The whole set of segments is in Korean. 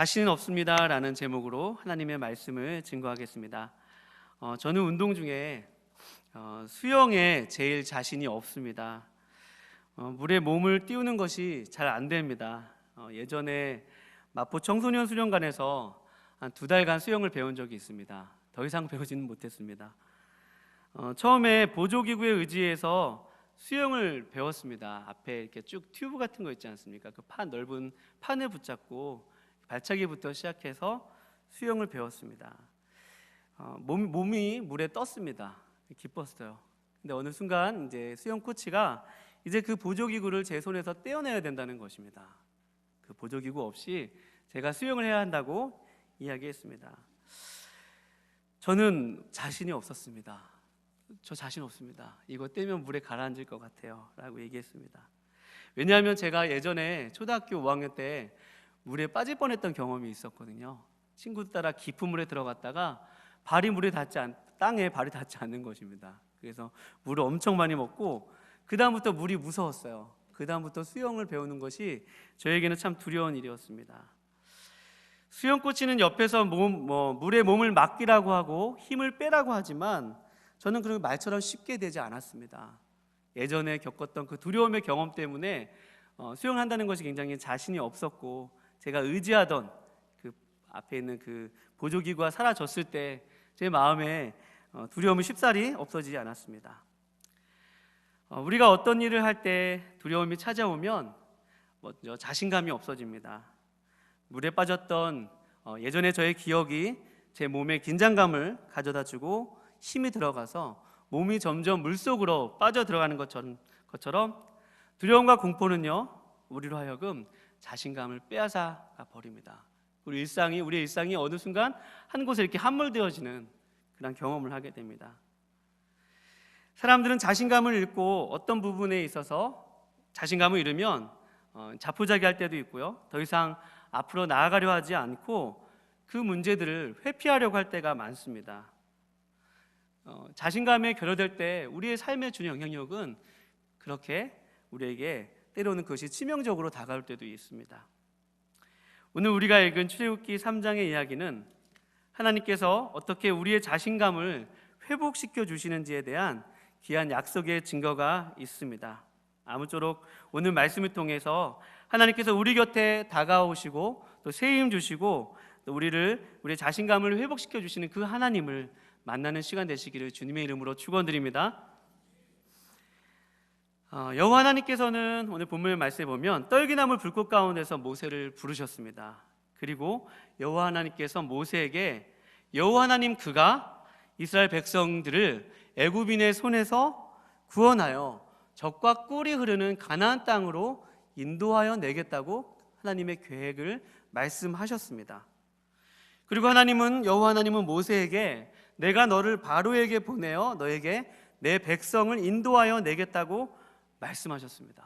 자신은 없습니다 라는 제목으로 하나님의 말씀을 증거하겠습니다. 저는 운동 중에 수영에 제일 자신이 없습니다. 물에 몸을 띄우는 것이 잘 안 됩니다. 예전에 마포 청소년 수련관에서 한 2달간 수영을 배운 적이 있습니다. 더 이상 배우지는 못했습니다. 처음에 보조기구에 의지해서 수영을 배웠습니다. 앞에 이렇게 쭉 튜브 같은 거 있지 않습니까? 그 넓은 판을 붙잡고 발차기부터 시작해서 수영을 배웠습니다. 몸이 물에 떴습니다. 기뻤어요. 근데 어느 순간 이제 수영 코치가 이제 그 보조기구를 제 손에서 떼어내야 된다는 것입니다. 그 보조기구 없이 제가 수영을 해야 한다고 이야기했습니다. 저는 자신이 없었습니다. 저 자신 없습니다. 이거 떼면 물에 가라앉을 것 같아요 라고 얘기했습니다. 왜냐하면 제가 예전에 초등학교 5학년 때 물에 빠질 뻔했던 경험이 있었거든요. 친구들 따라 깊은 물에 들어갔다가 땅에 발이 닿지 않는 것입니다. 그래서 물을 엄청 많이 먹고 그 다음부터 물이 무서웠어요. 그 다음부터 수영을 배우는 것이 저에게는 참 두려운 일이었습니다. 수영 코치는 옆에서 물에 몸을 맡기라고 하고 힘을 빼라고 하지만 저는 그런 말처럼 쉽게 되지 않았습니다. 예전에 겪었던 그 두려움의 경험 때문에 수영한다는 것이 굉장히 자신이 없었고, 제가 의지하던 그 앞에 있는 그 보조기구가 사라졌을 때 제 마음에 두려움이 쉽사리 없어지지 않았습니다. 우리가 어떤 일을 할 때 두려움이 찾아오면 먼저 자신감이 없어집니다. 물에 빠졌던 예전에 저의 기억이 제 몸에 긴장감을 가져다주고 힘이 들어가서 몸이 점점 물속으로 빠져들어가는 것처럼 두려움과 공포는요, 우리로 하여금 자신감을 빼앗아 버립니다. 우리의 일상이 어느 순간 한 곳에 이렇게 함몰되어지는 그런 경험을 하게 됩니다. 사람들은 자신감을 잃고 어떤 부분에 있어서 자신감을 잃으면 자포자기할 때도 있고요, 더 이상 앞으로 나아가려 하지 않고 그 문제들을 회피하려고 할 때가 많습니다. 자신감에 결여될 때 우리의 삶에 주는 영향력은 그렇게 우리에게 때로는 그것이 치명적으로 다가올 때도 있습니다. 오늘 우리가 읽은 출애굽기 3장의 이야기는 하나님께서 어떻게 우리의 자신감을 회복시켜 주시는지에 대한 귀한 약속의 증거가 있습니다. 아무쪼록 오늘 말씀을 통해서 하나님께서 우리 곁에 다가오시고 또 새 힘 주시고 또 우리의 자신감을 회복시켜 주시는 그 하나님을 만나는 시간 되시기를 주님의 이름으로 축원드립니다. 여호와 하나님께서는 오늘 본문의 말씀에 보면 떨기나무 불꽃 가운데서 모세를 부르셨습니다. 그리고 여호와 하나님께서 모세에게 여호와 하나님 그가 이스라엘 백성들을 애굽인의 손에서 구원하여 젖과 꿀이 흐르는 가나안 땅으로 인도하여 내겠다고 하나님의 계획을 말씀하셨습니다. 그리고 여호와 하나님은 모세에게 내가 너를 바로에게 보내어 너에게 내 백성을 인도하여 내겠다고 말씀하셨습니다.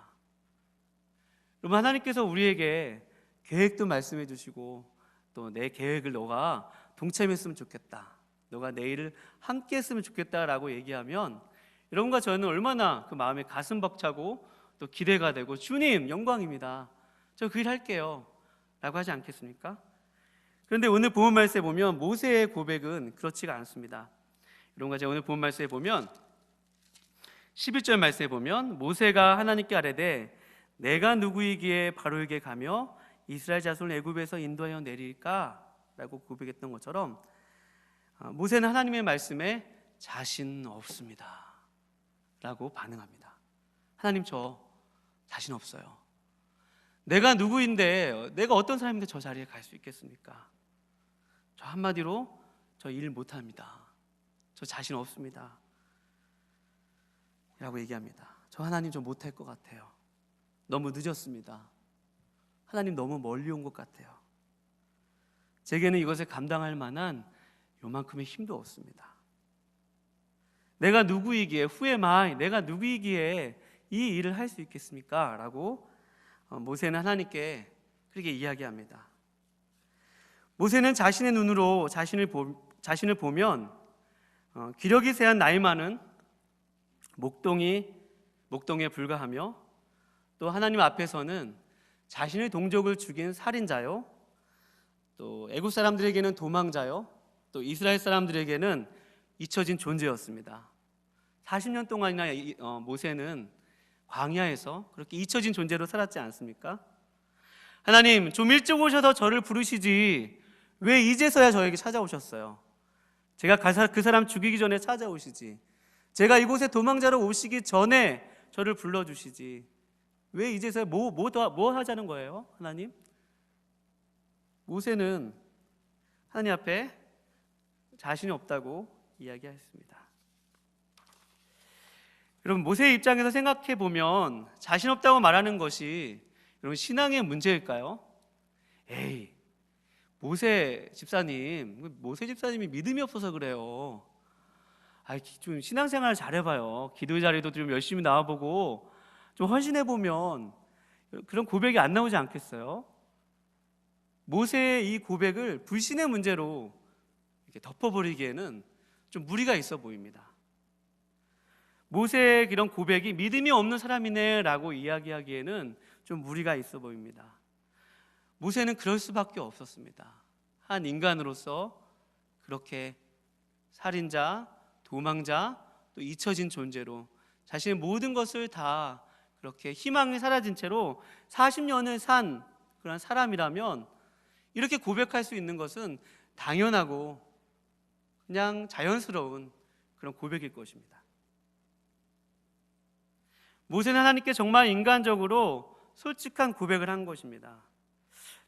여러분, 하나님께서 우리에게 계획도 말씀해 주시고 또 내 계획을 너가 동참했으면 좋겠다, 너가 내 일을 함께 했으면 좋겠다라고 얘기하면 여러분과 저는 얼마나 그 마음에 가슴 벅차고 또 기대가 되고 주님 영광입니다, 저 그 일 할게요 라고 하지 않겠습니까? 그런데 오늘 본문 말씀에 보면 모세의 고백은 그렇지가 않습니다. 여러분과 제가 오늘 본문 말씀에 보면 11절 말씀에 보면 모세가 하나님께 아뢰되 내가 누구이기에 바로에게 가며 이스라엘 자손을 애굽에서 인도하여 내릴까? 라고 고백했던 것처럼 모세는 하나님의 말씀에 자신 없습니다 라고 반응합니다. 하나님, 저 자신 없어요. 내가 누구인데, 내가 어떤 사람인데 저 자리에 갈 수 있겠습니까? 저 한마디로 저 일 못합니다. 저 자신 없습니다 라고 얘기합니다. 저 하나님 좀 못할 것 같아요. 너무 늦었습니다. 하나님 너무 멀리 온 것 같아요. 제게는 이것을 감당할 만한 요만큼의 힘도 없습니다. 내가 누구이기에 내가 누구이기에 이 일을 할 수 있겠습니까? 라고 모세는 하나님께 그렇게 이야기합니다. 모세는 자신의 눈으로 자신을 보면 기력이 세한 나이 많은 목동에 불과하며 또 하나님 앞에서는 자신의 동족을 죽인 살인자요, 또 애국 사람들에게는 도망자요, 또 이스라엘 사람들에게는 잊혀진 존재였습니다. 40년 동안이나 모세는 광야에서 그렇게 잊혀진 존재로 살았지 않습니까? 하나님, 좀 일찍 오셔서 저를 부르시지 왜 이제서야 저에게 찾아오셨어요? 제가 그 사람 죽이기 전에 찾아오시지, 제가 이곳에 도망자로 오시기 전에 저를 불러주시지, 왜 이제서야 뭐 하자는 거예요? 하나님? 모세는 하나님 앞에 자신이 없다고 이야기했습니다. 여러분, 모세의 입장에서 생각해 보면 자신 없다고 말하는 것이 여러분 신앙의 문제일까요? 에이, 모세 집사님이 믿음이 없어서 그래요. 좀 신앙생활 잘해봐요. 기도 자리도 좀 열심히 나와보고 좀 헌신해보면 그런 고백이 안 나오지 않겠어요? 모세의 이 고백을 불신의 문제로 이렇게 덮어버리기에는 좀 무리가 있어 보입니다. 모세의 이런 고백이 믿음이 없는 사람이네 라고 이야기하기에는 좀 무리가 있어 보입니다. 모세는 그럴 수밖에 없었습니다. 한 인간으로서 그렇게 살인자, 도망자, 또 잊혀진 존재로 자신의 모든 것을 다 그렇게 희망이 사라진 채로 40년을 산 그런 사람이라면 이렇게 고백할 수 있는 것은 당연하고 그냥 자연스러운 그런 고백일 것입니다. 모세는 하나님께 정말 인간적으로 솔직한 고백을 한 것입니다.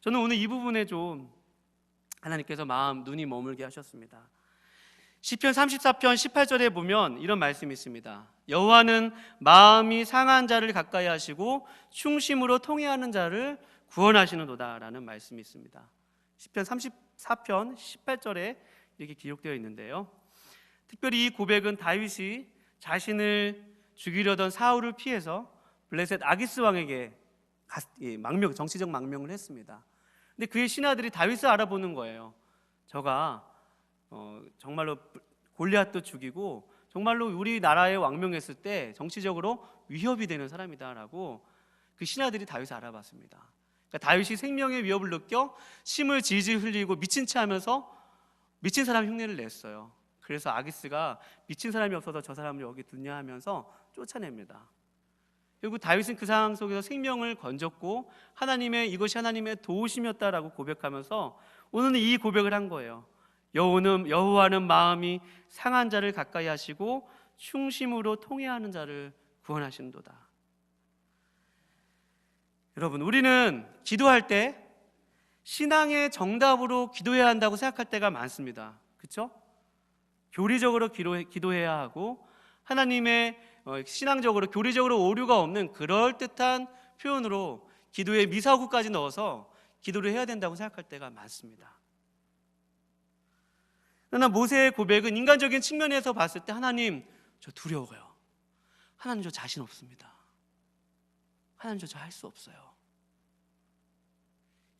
저는 오늘 이 부분에 좀 하나님께서 눈이 머물게 하셨습니다. 시편 34편 18절에 보면 이런 말씀이 있습니다. 여호와는 마음이 상한 자를 가까이 하시고 충심으로 통회하는 자를 구원하시는도다 라는 말씀이 있습니다. 시편 34편 18절에 이렇게 기록되어 있는데요, 특별히 이 고백은 다윗이 자신을 죽이려던 사울을 피해서 블레셋 아기스 왕에게 정치적 망명을 했습니다. 근데 그의 신하들이 다윗을 알아보는 거예요. 저가 정말로 골리앗도 죽이고 정말로 우리나라에 왕명했을 때 정치적으로 위협이 되는 사람이다라고 그 신하들이 다윗을 알아봤습니다. 그러니까 다윗이 생명의 위협을 느껴 침을 질질 흘리고 미친 체 하면서 미친 사람 흉내를 냈어요. 그래서 아기스가 미친 사람이 없어서 저 사람을 여기 두냐 하면서 쫓아냅니다. 그리고 다윗은 그 상황 속에서 생명을 건졌고 이것이 하나님의 도우심이었다라고 고백하면서 오늘은 이 고백을 한 거예요. 여호와는 마음이 상한 자를 가까이 하시고 충심으로 통회하는 자를 구원하시는도다. 여러분, 우리는 기도할 때 신앙의 정답으로 기도해야 한다고 생각할 때가 많습니다. 그렇죠? 교리적으로 기도해야 하고 하나님의 신앙적으로 교리적으로 오류가 없는 그럴듯한 표현으로 기도에 미사구까지 넣어서 기도를 해야 된다고 생각할 때가 많습니다. 그러나 모세의 고백은 인간적인 측면에서 봤을 때 하나님, 저 두려워요. 하나님, 저 자신 없습니다. 하나님, 저 할 수 없어요.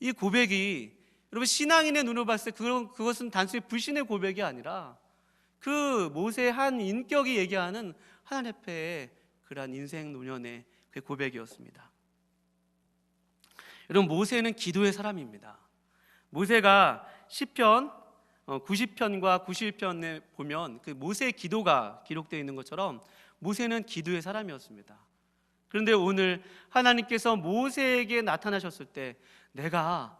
이 고백이 여러분 신앙인의 눈으로 봤을 때 그것은 단순히 불신의 고백이 아니라 그 모세의 한 인격이 얘기하는 하나님 앞에 그러한 인생 노년의 그 고백이었습니다. 여러분, 모세는 기도의 사람입니다. 모세가 시편 90편과 91편에 보면 그 모세의 기도가 기록되어 있는 것처럼 모세는 기도의 사람이었습니다. 그런데 오늘 하나님께서 모세에게 나타나셨을 때 내가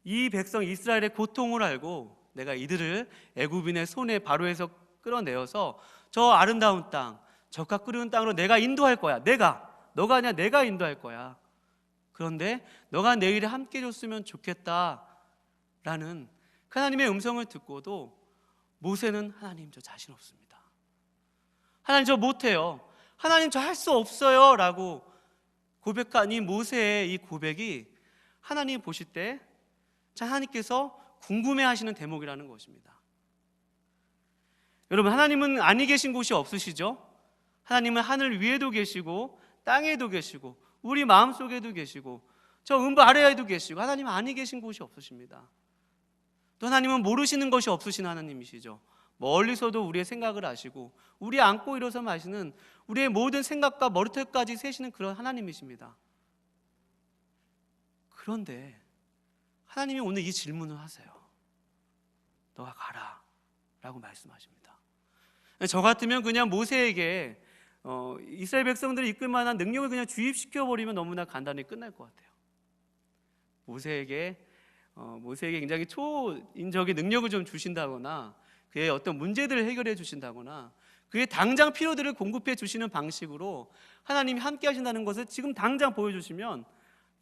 이 백성 이스라엘의 고통을 알고 내가 이들을 애굽인의 손에 바로에서 끌어내어서 저 아름다운 땅, 젖과 끓는 땅으로 내가 인도할 거야. 너가 아니야, 내가 인도할 거야. 그런데 너가 내 일에 함께 해줬으면 좋겠다라는 하나님의 음성을 듣고도 모세는 하나님, 저 자신 없습니다. 하나님, 저 못해요. 하나님, 저 할 수 없어요 라고 고백한 이 모세의 이 고백이 하나님 보실 때 하나님께서 궁금해하시는 대목이라는 것입니다. 여러분, 하나님은 아니 계신 곳이 없으시죠? 하나님은 하늘 위에도 계시고 땅에도 계시고 우리 마음속에도 계시고 저 음부 아래에도 계시고 하나님은 아니 계신 곳이 없으십니다. 또 하나님은 모르시는 것이 없으신 하나님이시죠. 멀리서도 우리의 생각을 아시고 우리 안고 일어서 마시는 우리의 모든 생각과 머리털까지 세시는 그런 하나님이십니다. 그런데 하나님이 오늘 이 질문을 하세요. 너가 가라 라고 말씀하십니다. 저 같으면 그냥 모세에게 이스라엘 백성들을 이끌 만한 능력을 그냥 주입시켜버리면 너무나 간단히 끝날 것 같아요. 모세에게 굉장히 초인적인 능력을 좀 주신다거나, 그의 어떤 문제들을 해결해 주신다거나, 그의 당장 필요들을 공급해 주시는 방식으로 하나님이 함께 하신다는 것을 지금 당장 보여주시면,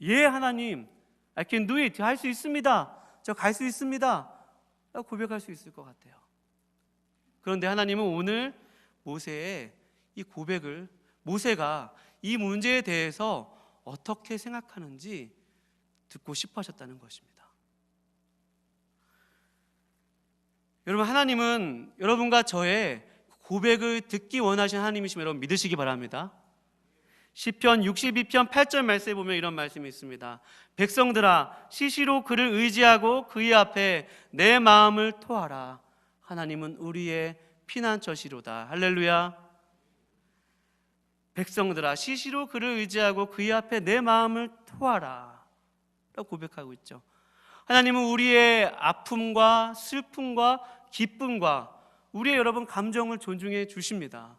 예 하나님, I can do it, 할 수 있습니다, 저 갈 수 있습니다 라고 고백할 수 있을 것 같아요. 그런데 하나님은 오늘 모세의 이 고백을, 모세가 이 문제에 대해서 어떻게 생각하는지 듣고 싶어 하셨다는 것입니다. 여러분, 하나님은 여러분과 저의 고백을 듣기 원하시는 하나님이심을 여러분 믿으시기 바랍니다. 시편 62편 8절 말씀에 보면 이런 말씀이 있습니다. 백성들아, 시시로 그를 의지하고 그의 앞에 내 마음을 토하라. 하나님은 우리의 피난처시로다. 할렐루야. 백성들아, 시시로 그를 의지하고 그의 앞에 내 마음을 토하라 라고 고백하고 있죠. 하나님은 우리의 아픔과 슬픔과 기쁨과 우리의 여러분 감정을 존중해 주십니다.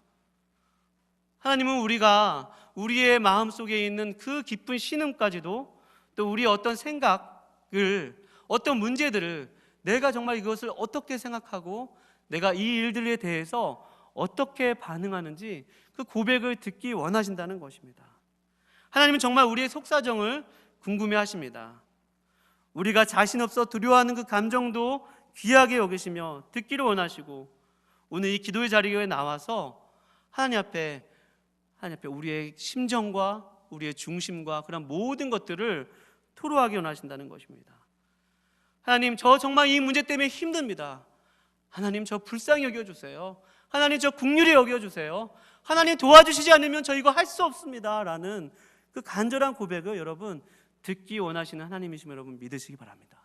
하나님은 우리가 우리의 마음속에 있는 그 기쁜 신음까지도, 또 우리의 어떤 생각을, 어떤 문제들을 내가 정말 이것을 어떻게 생각하고 내가 이 일들에 대해서 어떻게 반응하는지 그 고백을 듣기 원하신다는 것입니다. 하나님은 정말 우리의 속사정을 궁금해 하십니다. 우리가 자신 없어 두려워하는 그 감정도 귀하게 여기시며 듣기를 원하시고, 오늘 이 기도의 자리에 나와서 하나님 앞에 우리의 심정과 우리의 중심과 그런 모든 것들을 토로하기 원하신다는 것입니다. 하나님, 저 정말 이 문제 때문에 힘듭니다. 하나님, 저 불쌍히 여겨주세요. 하나님, 저 긍휼히 여겨주세요. 하나님, 도와주시지 않으면 저 이거 할 수 없습니다 라는 그 간절한 고백을 여러분 듣기 원하시는 하나님이심을 여러분 믿으시기 바랍니다.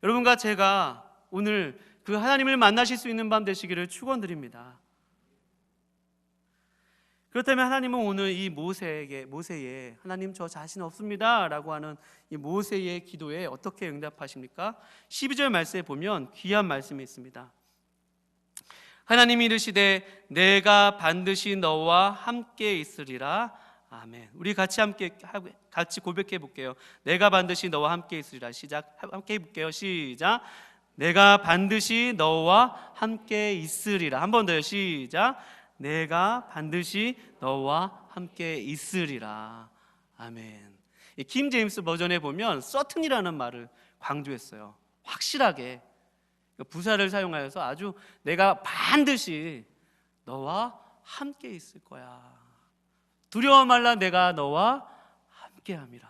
여러분과 제가 오늘 그 하나님을 만나실 수 있는 밤 되시기를 축원드립니다. 그렇다면 하나님은 오늘 이 모세의 하나님 저 자신 없습니다 라고 하는 이 모세의 기도에 어떻게 응답하십니까? 12절 말씀에 보면 귀한 말씀이 있습니다. 하나님이 이르시되 내가 반드시 너와 함께 있으리라. 아멘. 우리 같이 고백해 볼게요. 내가 반드시 너와 함께 있으리라. 시작. 함께 해볼게요. 시작. 내가 반드시 너와 함께 있으리라. 한 번 더요. 시작. 내가 반드시 너와 함께 있으리라. 아멘. 킹 제임스 버전에 보면 certain이라는 말을 강조했어요. 확실하게 부사를 사용하여서 아주 내가 반드시 너와 함께 있을 거야. 두려워 말라, 내가 너와 함께함이라.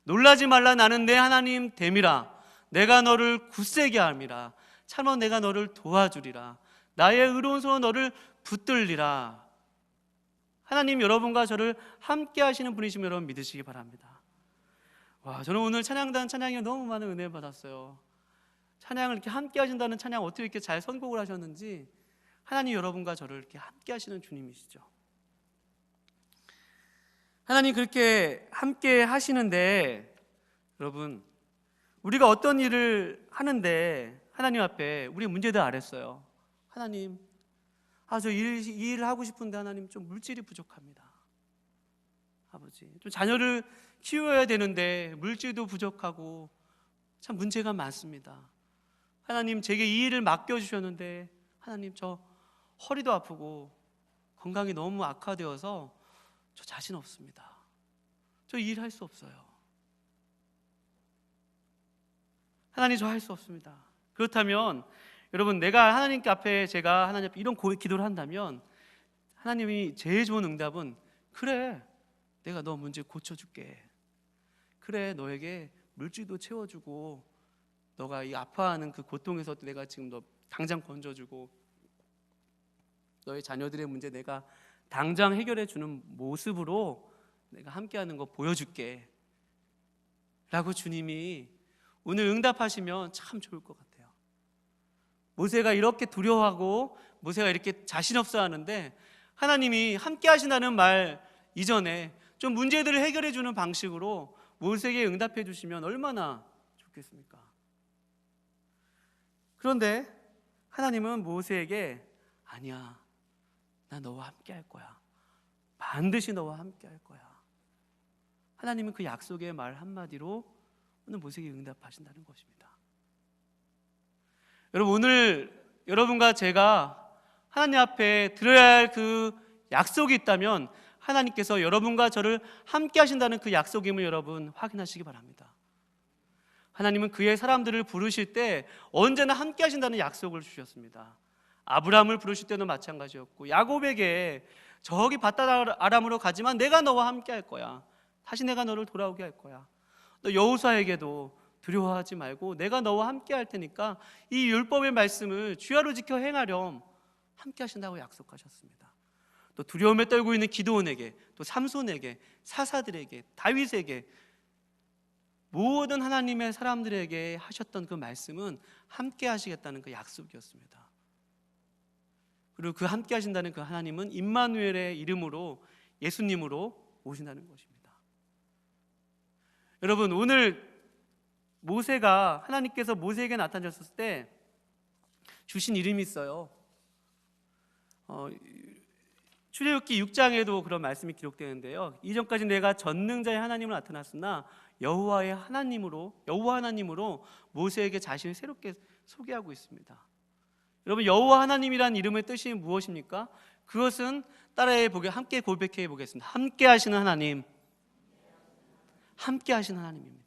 놀라지 말라, 나는 내 하나님 됨이라. 내가 너를 굳세게 함이라. 참아 내가 너를 도와주리라. 나의 의로운 손은 너를 붙들리라. 하나님 여러분과 저를 함께 하시는 분이시면 여러분 믿으시기 바랍니다. 와, 저는 오늘 찬양단 찬양에 너무 많은 은혜를 받았어요. 찬양을 이렇게 함께 하신다는 찬양 어떻게 이렇게 잘 선곡을 하셨는지, 하나님 여러분과 저를 이렇게 함께 하시는 주님이시죠. 하나님 그렇게 함께 하시는데, 여러분 우리가 어떤 일을 하는데 하나님 앞에 우리 문제들 아랬어요. 하나님, 저 이 일을 하고 싶은데 하나님 좀 물질이 부족합니다. 아버지, 좀 자녀를 키워야 되는데 물질도 부족하고 참 문제가 많습니다. 하나님, 제게 이 일을 맡겨주셨는데 하나님 저 허리도 아프고 건강이 너무 악화되어서 저 자신 없습니다. 저 이 일 할 수 없어요. 하나님, 저 할 수 없습니다. 그렇다면 여러분, 내가 하나님께 앞에, 제가 하나님 앞에 이런 기도를 한다면 하나님이 제일 좋은 응답은, 그래, 내가 너 문제 고쳐줄게. 그래, 너에게 물질도 채워주고 너가 이 아파하는 그 고통에서 내가 지금 너 당장 건져주고 너의 자녀들의 문제 내가 당장 해결해 주는 모습으로 내가 함께하는 거 보여줄게 라고 주님이 오늘 응답하시면 참 좋을 것 같아요. 모세가 이렇게 두려워하고 모세가 이렇게 자신 없어 하는데, 하나님이 함께 하신다는 말 이전에 좀 문제들을 해결해 주는 방식으로 모세에게 응답해 주시면 얼마나 좋겠습니까? 그런데 하나님은 모세에게 아니야, 나 너와 함께 할 거야. 반드시 너와 함께 할 거야. 하나님은 그 약속의 말 한마디로 오늘 모세에게 응답하신다는 것입니다. 여러분, 오늘 여러분과 제가 하나님 앞에 드려야 할 그 약속이 있다면 하나님께서 여러분과 저를 함께 하신다는 그 약속임을 여러분 확인하시기 바랍니다. 하나님은 그의 사람들을 부르실 때 언제나 함께 하신다는 약속을 주셨습니다. 아브라함을 부르실 때도 마찬가지였고, 야곱에게 저기 밧닷아람으로 가지만 내가 너와 함께 할 거야. 다시 내가 너를 돌아오게 할 거야. 또 여호수아에게도 두려워하지 말고 내가 너와 함께 할 테니까 이 율법의 말씀을 주야로 지켜 행하렴 함께 하신다고 약속하셨습니다. 또 두려움에 떨고 있는 기드온에게, 또 삼손에게, 사사들에게, 다윗에게, 모든 하나님의 사람들에게 하셨던 그 말씀은 함께 하시겠다는 그 약속이었습니다. 그리고 그 함께 하신다는 그 하나님은 임마누엘의 이름으로, 예수님으로 오신다는 것입니다. 여러분, 오늘 하나님께서 모세에게 나타나셨을 때 주신 이름이 있어요. 출애굽기 6장에도 그런 말씀이 기록되는데요. 이전까지 내가 전능자의 하나님으로 나타났으나 여호와 하나님으로 모세에게 자신을 새롭게 소개하고 있습니다. 여러분, 여호와 하나님이란 이름의 뜻이 무엇입니까? 그것은 함께 고백해 보겠습니다. 함께 하시는 하나님, 함께 하시는 하나님입니다.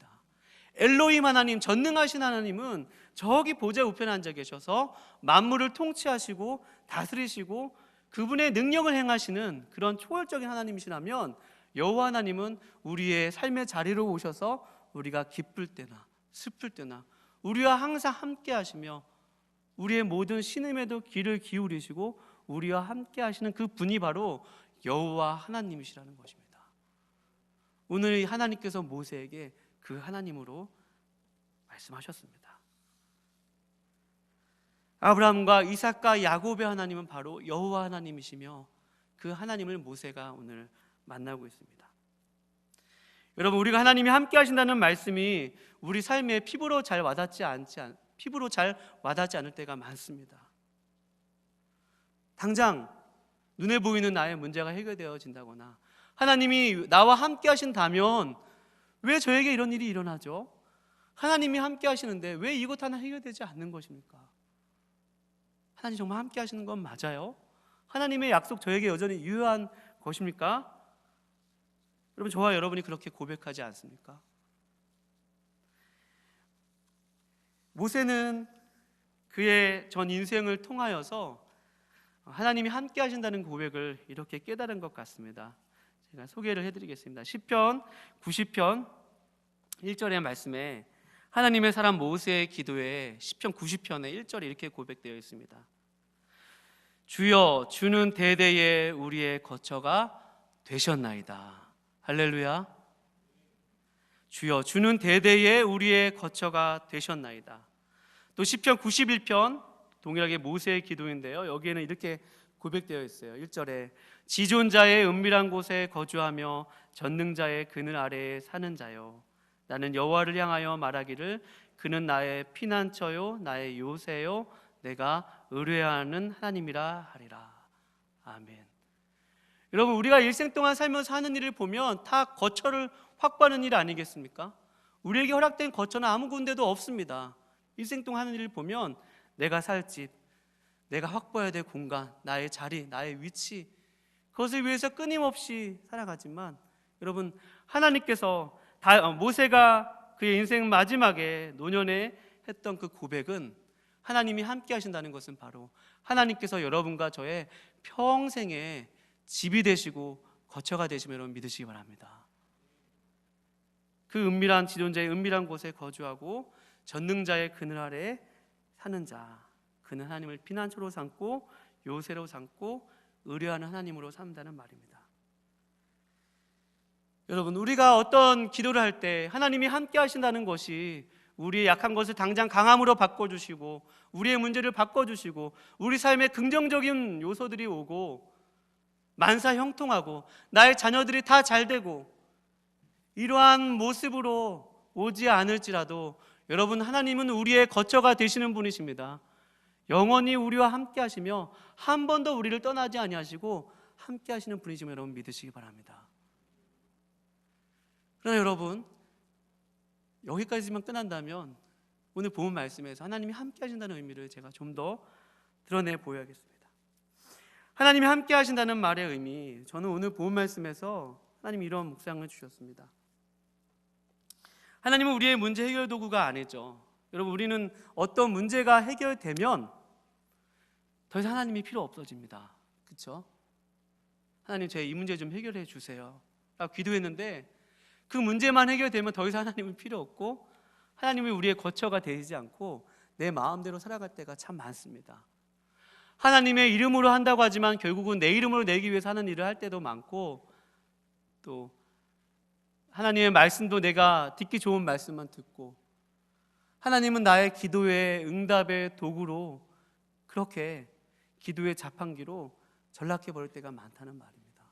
엘로힘 하나님, 전능하신 하나님은 저기 보좌 우편에 앉아 계셔서 만물을 통치하시고 다스리시고 그분의 능력을 행하시는 그런 초월적인 하나님이시라면, 여호와 하나님은 우리의 삶의 자리로 오셔서 우리가 기쁠 때나 슬플 때나 우리와 항상 함께 하시며 우리의 모든 신음에도 귀를 기울이시고 우리와 함께 하시는 그 분이 바로 여호와 하나님이시라는 것입니다. 오늘 하나님께서 모세에게 그 하나님으로 말씀하셨습니다. 아브라함과 이삭과 야곱의 하나님은 바로 여호와 하나님이시며 그 하나님을 모세가 오늘 만나고 있습니다. 여러분, 우리가 하나님이 함께 하신다는 말씀이 우리 삶에 피부로 잘 와닿지 않을 때가 많습니다. 당장 눈에 보이는 나의 문제가 해결되어진다거나 하나님이 나와 함께 하신다면 왜 저에게 이런 일이 일어나죠? 하나님이 함께 하시는데 왜 이것 하나 해결되지 않는 것입니까? 하나님 정말 함께 하시는 건 맞아요? 하나님의 약속 저에게 여전히 유효한 것입니까? 여러분, 저와 여러분이 그렇게 고백하지 않습니까? 모세는 그의 전 인생을 통하여서 하나님이 함께 하신다는 고백을 이렇게 깨달은 것 같습니다. 제가 소개를 해드리겠습니다. 시편 90편 1절의 말씀에 하나님의 사람 모세의 기도에 시편 90편의 1절에 이렇게 고백되어 있습니다. 주여, 주는 대대에 우리의 거처가 되셨나이다. 할렐루야. 주여, 주는 대대에 우리의 거처가 되셨나이다. 또 시편 91편 동일하게 모세의 기도인데요, 여기에는 이렇게 고백되어 있어요. 1절에 지존자의 은밀한 곳에 거주하며 전능자의 그늘 아래에 사는 자요, 나는 여호와를 향하여 말하기를 그는 나의 피난처요 나의 요새요 내가 의뢰하는 하나님이라 하리라. 아멘. 여러분, 우리가 일생 동안 살면서 하는 일을 보면 다 거처를 확보하는 일 아니겠습니까? 우리에게 허락된 거처는 아무 군데도 없습니다. 일생 동안 하는 일을 보면 내가 살 집, 내가 확보해야 될 공간, 나의 자리, 나의 위치, 그것을 위해서 끊임없이 살아가지만, 여러분, 하나님께서 모세가 그의 인생 마지막에 노년에 했던 그 고백은 하나님이 함께 하신다는 것은 바로 하나님께서 여러분과 저의 평생의 집이 되시고 거처가 되시면 여러분 믿으시기 바랍니다. 그 은밀한 지존자의 은밀한 곳에 거주하고 전능자의 그늘 아래에 사는 자, 그는 하나님을 피난처로 삼고 요새로 삼고 의뢰하는 하나님으로 삼다는 말입니다. 여러분, 우리가 어떤 기도를 할 때 하나님이 함께 하신다는 것이 우리의 약한 것을 당장 강함으로 바꿔주시고 우리의 문제를 바꿔주시고 우리 삶에 긍정적인 요소들이 오고 만사 형통하고 나의 자녀들이 다 잘되고 이러한 모습으로 오지 않을지라도 여러분, 하나님은 우리의 거처가 되시는 분이십니다. 영원히 우리와 함께 하시며 한 번도 우리를 떠나지 아니하시고 함께 하시는 분이심을 여러분 믿으시기 바랍니다. 그러나 여러분, 여기까지만 끝난다면 오늘 본 말씀에서 하나님이 함께 하신다는 의미를 제가 좀 더 드러내 보여야겠습니다. 하나님이 함께 하신다는 말의 의미, 저는 오늘 본 말씀에서 하나님이 이런 묵상을 주셨습니다. 하나님은 우리의 문제 해결 도구가 아니죠. 여러분, 우리는 어떤 문제가 해결되면 더 이상 하나님이 필요 없어집니다. 그렇죠? 하나님, 제 이 문제 좀 해결해 주세요 라고 기도했는데 그 문제만 해결되면 더 이상 하나님은 필요 없고 하나님이 우리의 거처가 되지 않고 내 마음대로 살아갈 때가 참 많습니다. 하나님의 이름으로 한다고 하지만 결국은 내 이름으로 내기 위해서 하는 일을 할 때도 많고, 또 하나님의 말씀도 내가 듣기 좋은 말씀만 듣고, 하나님은 나의 기도의 응답의 도구로 그렇게 기도의 자판기로 전락해버릴 때가 많다는 말입니다.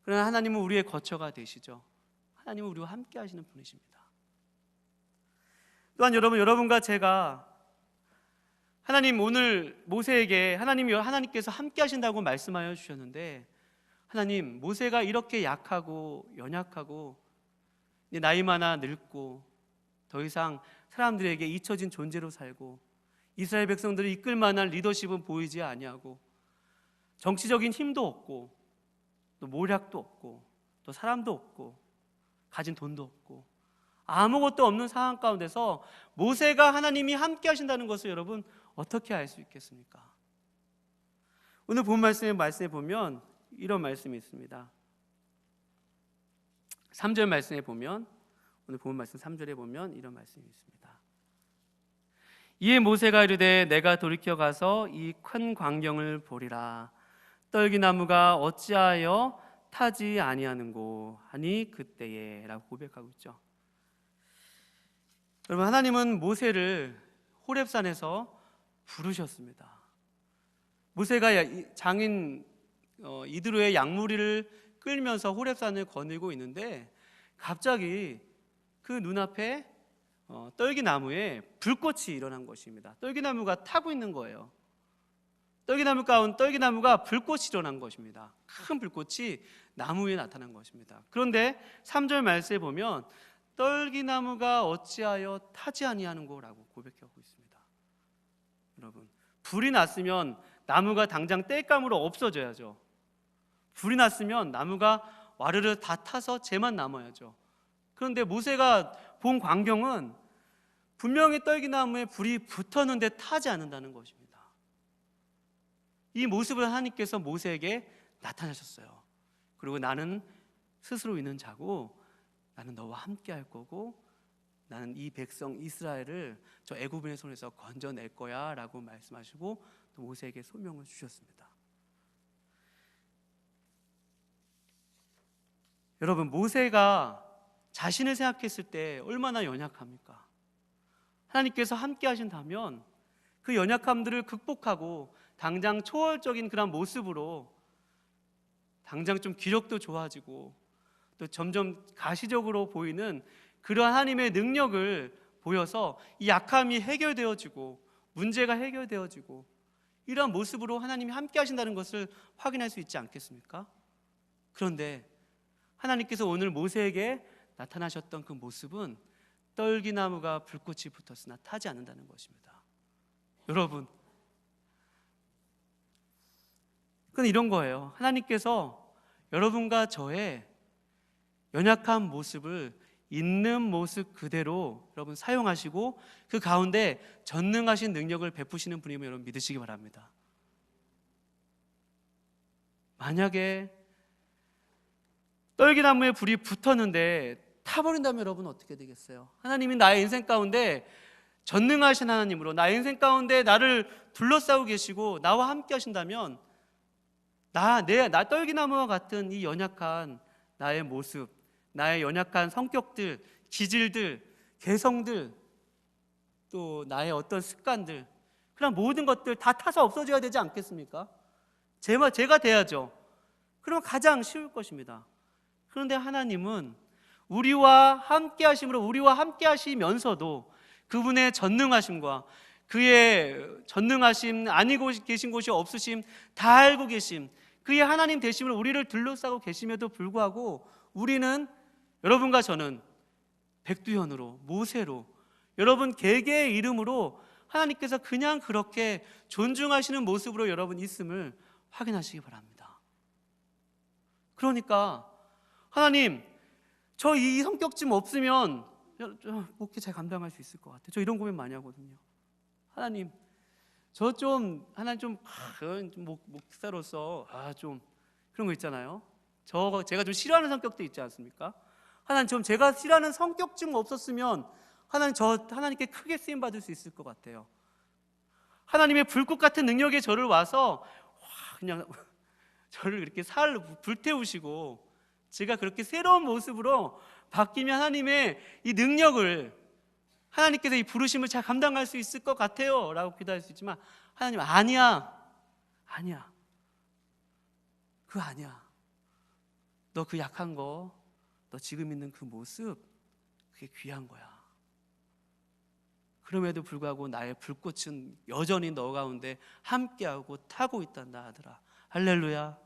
그러나 하나님은 우리의 거처가 되시죠. 하나님은 우리와 함께 하시는 분이십니다. 또한 여러분과 제가 하나님, 오늘 모세에게 하나님께서 함께 하신다고 말씀하여 주셨는데, 하나님, 모세가 이렇게 약하고 연약하고 나이 많아 늙고 더 이상 사람들에게 잊혀진 존재로 살고 이스라엘 백성들을 이끌 만한 리더십은 보이지 아니하고 정치적인 힘도 없고 또 모략도 없고 또 사람도 없고 가진 돈도 없고 아무것도 없는 상황 가운데서 모세가 하나님이 함께 하신다는 것을 여러분 어떻게 알 수 있겠습니까? 오늘 본 말씀에 보면 이런 말씀이 있습니다. 3절 말씀에 보면, 오늘 본 말씀 3절에 보면 이런 말씀이 있습니다. 이에 모세가 이르되 내가 돌이켜 가서 이 큰 광경을 보리라. 떨기나무가 어찌하여 타지 아니하는고 하니 그때에 라고 고백하고 있죠. 여러분, 하나님은 모세를 호렙산에서 부르셨습니다. 모세가 장인 이드로의 양무리를 끌면서 호렙산을 거닐고 있는데 갑자기 그 눈앞에 떨기나무에 불꽃이 일어난 것입니다. 떨기나무가 타고 있는 거예요. 떨기나무가 불꽃이 일어난 것입니다. 큰 불꽃이 나무 위에 나타난 것입니다. 그런데 3절 말씀에 보면 떨기나무가 어찌하여 타지 아니하는고라고 고백하고 있습니다. 여러분, 불이 났으면 나무가 당장 땔감으로 없어져야죠. 불이 났으면 나무가 와르르 다 타서 재만 남아야죠. 그런데 모세가 본 광경은 분명히 떨기나무에 불이 붙었는데 타지 않는다는 것입니다. 이 모습을 하나님께서 모세에게 나타나셨어요. 그리고 나는 스스로 있는 자고 나는 너와 함께 할 거고 나는 이 백성 이스라엘을 저 애굽인의 손에서 건져낼 거야 라고 말씀하시고 또 모세에게 소명을 주셨습니다. 여러분, 모세가 자신을 생각했을 때 얼마나 연약합니까? 하나님께서 함께 하신다면 그 연약함들을 극복하고 당장 초월적인 그런 모습으로 당장 좀 기력도 좋아지고 또 점점 가시적으로 보이는 그러한 하나님의 능력을 보여서 이 약함이 해결되어지고 문제가 해결되어지고 이러한 모습으로 하나님이 함께 하신다는 것을 확인할 수 있지 않겠습니까? 그런데 하나님께서 오늘 모세에게 나타나셨던 그 모습은 떨기나무가 불꽃이 붙었으나 타지 않는다는 것입니다. 여러분, 그건 이런 거예요. 하나님께서 여러분과 저의 연약한 모습을 있는 모습 그대로 여러분 사용하시고 그 가운데 전능하신 능력을 베푸시는 분임을 여러분 믿으시기 바랍니다. 만약에 떨기나무에 불이 붙었는데 타버린다면 여러분 어떻게 되겠어요? 하나님이 나의 인생 가운데 전능하신 하나님으로 나의 인생 가운데 나를 둘러싸고 계시고 나와 함께 하신다면 나 떨기나무와 같은 이 연약한 나의 모습, 나의 연약한 성격들, 기질들, 개성들, 또 나의 어떤 습관들, 그런 모든 것들 다 타서 없어져야 되지 않겠습니까? 제가 돼야죠. 그러면 가장 쉬울 것입니다. 그런데 하나님은 우리와 함께 하심으로, 우리와 함께 하시면서도 그분의 전능하심과 그의 전능하심, 아니고 계신 곳이 없으심 다 알고 계심, 그의 하나님 되심으로 우리를 둘러싸고 계심에도 불구하고 우리는, 여러분과 저는 백두현으로, 모세로, 여러분 개개의 이름으로 하나님께서 그냥 그렇게 존중하시는 모습으로 여러분 있음을 확인하시기 바랍니다. 그러니까 하나님, 저 이 성격 좀 없으면 목회 잘 감당할 수 있을 것 같아요. 저 이런 고민 많이 하거든요. 하나님, 저 좀, 하나님 좀, 목사로서 좀 그런 거 있잖아요. 제가 좀 싫어하는 성격도 있지 않습니까? 하나님, 좀 제가 싫어하는 성격 좀 없었으면 하나님, 저 하나님께 크게 쓰임 받을 수 있을 것 같아요. 하나님의 불꽃 같은 능력의 저를 와서 그냥 저를 이렇게 불태우시고 제가 그렇게 새로운 모습으로 바뀌면 하나님의 이 능력을, 하나님께서 이 부르심을 잘 감당할 수 있을 것 같아요 라고 기도할 수 있지만, 하나님, 아니야, 그거 아니야. 너 그 약한 거, 너 지금 있는 그 모습, 그게 귀한 거야. 그럼에도 불구하고 나의 불꽃은 여전히 너 가운데 함께하고 타고 있단다 하더라. 할렐루야.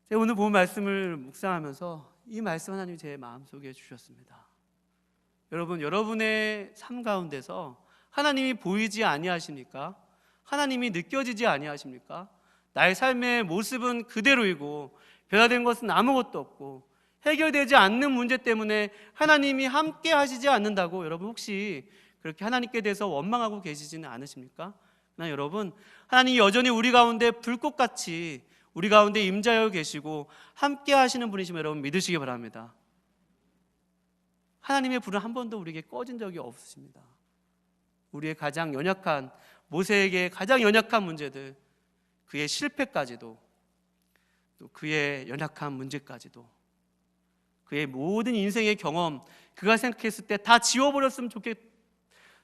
제가 오늘 본 말씀을 묵상하면서 이 말씀 하나님이 제 마음속에 주셨습니다. 여러분, 여러분의 삶 가운데서 하나님이 보이지 아니하십니까? 하나님이 느껴지지 아니하십니까? 나의 삶의 모습은 그대로이고 변화된 것은 아무것도 없고 해결되지 않는 문제 때문에 하나님이 함께 하시지 않는다고 여러분 혹시 그렇게 하나님께 대해서 원망하고 계시지는 않으십니까? 그러나 여러분, 하나님이 여전히 우리 가운데 불꽃같이 우리 가운데 임재하여 계시고 함께 하시는 분이심을 여러분 믿으시기 바랍니다. 하나님의 불은 한 번도 우리에게 꺼진 적이 없으십니다. 우리의 가장 연약한, 모세에게 가장 연약한 문제들, 그의 실패까지도, 또 그의 연약한 문제까지도, 그의 모든 인생의 경험, 그가 생각했을 때 다 지워버렸으면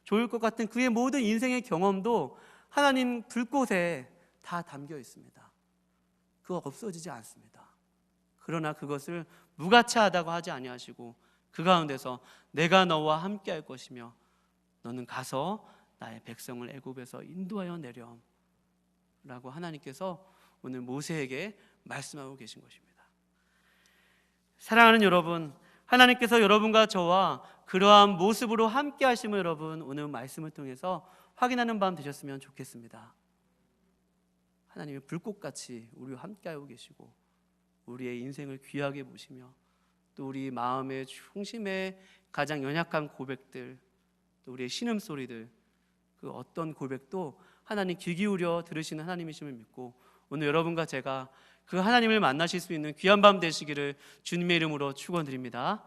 좋을 것 같은 그의 모든 인생의 경험도 하나님 불꽃에 다 담겨 있습니다. 그거 없어지지 않습니다. 그러나 그것을 무가치하다고 하지 아니하시고 그 가운데서 내가 너와 함께 할 것이며 너는 가서 나의 백성을 애굽에서 인도하여 내렴 라고 하나님께서 오늘 모세에게 말씀하고 계신 것입니다. 사랑하는 여러분, 하나님께서 여러분과 저와 그러한 모습으로 함께 하심을 여러분 오늘 말씀을 통해서 확인하는 밤 되셨으면 좋겠습니다. 하나님의 불꽃같이 우리와 함께하고 계시고 우리의 인생을 귀하게 보시며 또 우리 마음의 중심에 가장 연약한 고백들, 또 우리의 신음소리들, 그 어떤 고백도 하나님 귀 기울여 들으시는 하나님이심을 믿고 오늘 여러분과 제가 그 하나님을 만나실 수 있는 귀한 밤 되시기를 주님의 이름으로 축원드립니다.